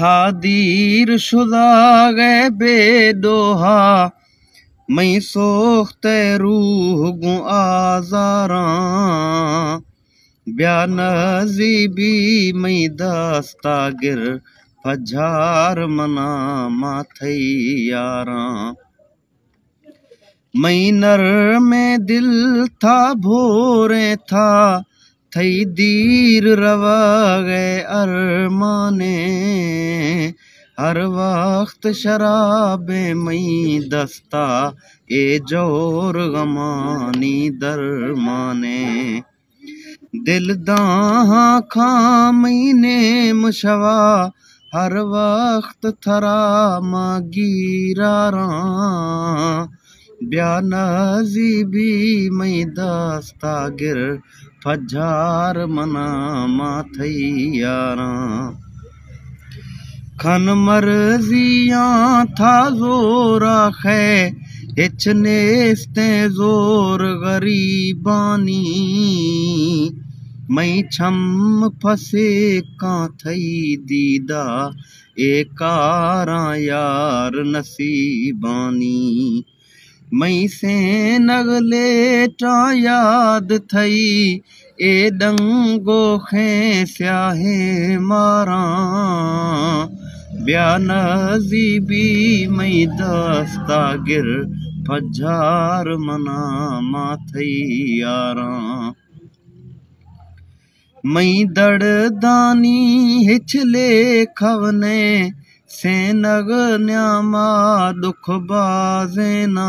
था दीर शुदा गए बेदोहा मई सोख्ते रूह गु आजारा ब्या नजीबी मई दस्ता गिर फजार मना माथई यारा मई नर में दिल था भोरे था थई दीर रवा गए अरमाने हर वक्त शराबे मई दस्ता ए जोर गमानी दरमाने दिल दाहा खामईने मुशवा हर वक्त थरा मगीरारा ब्या नजीबी मई दस्ता गिर फजार मना माथई यारा खन मर्जियां था जोरा खे हिच नेस्ते जोर गरीबानी मई छम फसे का थई दीदा ए कारा यार नसीबानी मई से नगले टा याद थई ए दंगो खे स्याहे मारा ब्या नजीबी मई दस्ता गिर फजार मना माथई यारा मई दड़दानी हिचले खवने से नग न्यामा दुख बाजेना।